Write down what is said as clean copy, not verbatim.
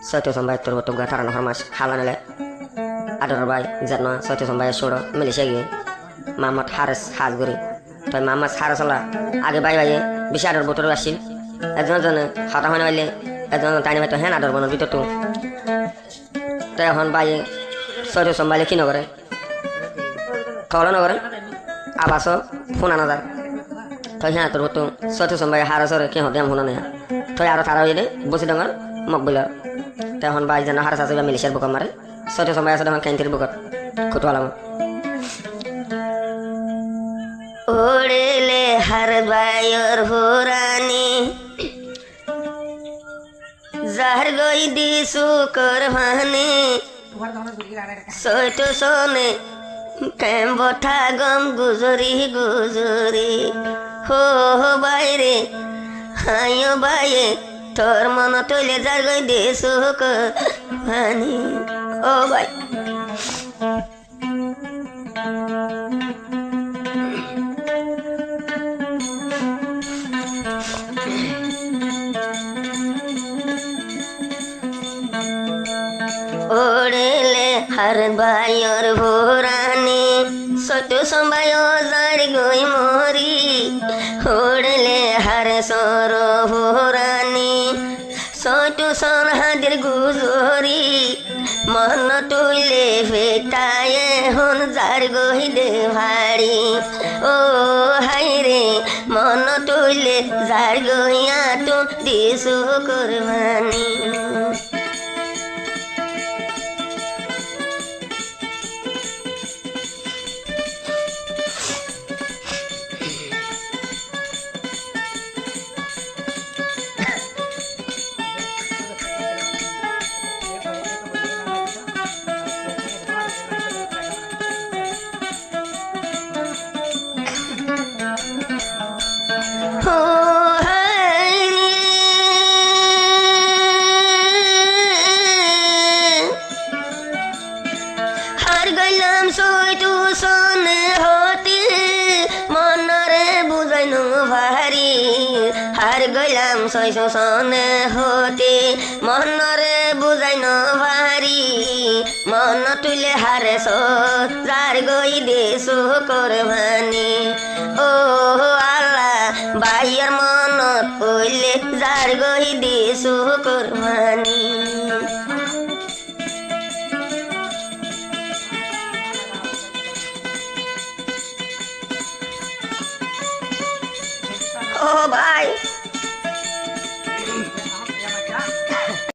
Satu sampai turbo tuga taran hormas halanele ador bay zatna satu sampai soro Malaysia gi Muhammad Haris Hazguri to Muhammad Haris la age bay bay bishador botor asil এজন জনে হতা হনে হইলে এজন টাইনে হয়তো হ্যাঁ আদর বনের ভিতর তো তাই এখন বাই সৈর সম্ভালে কি নগরে থল নগরে আবাস ফোন আনা তো হ্যাঁ তোর তো সৈর সম্ভাই হারা সরে কি হতে ফোন নেই তো আরো তারা হইলে বসে ডঙ্গর মকবিলার তাই এখন বাই যেন হারা সাসে মিলিশিয়ার বুক মারে সৈর সম্ভাই আছে তখন ক্যান্টির বুকত খুটওয়ালাম ওড়েলে হার বায়র হোরানি জাহর গই দিসু করহানি সৈত সোনে কেম বঠা গম গুজরি গুজরি হো হো বাইরে হাইও বাইয়ে তোর মন তৈলে জার গই দিসু করহানি ও বাই ওড়েলে হার বায়র ভোরানি সতু সম্বায় জার গই মরি ওড়েলে হার সর ভোরানি সতু সন হাদির গুজরি মন তুইলে ফেটায় হন জার গই দে ভাড়ি ও হাইরে মন তুইলে জার গইয়া তো দিসু করবানি হার গইলাম ছয়শ সনে হতে মনরে বুঝাই ন ভারি মন তুলে হারে যার গই দেশু করবানি ও আল্লাহ বাহির মনত কইলে যার গই দেশু করবানি ও ভাই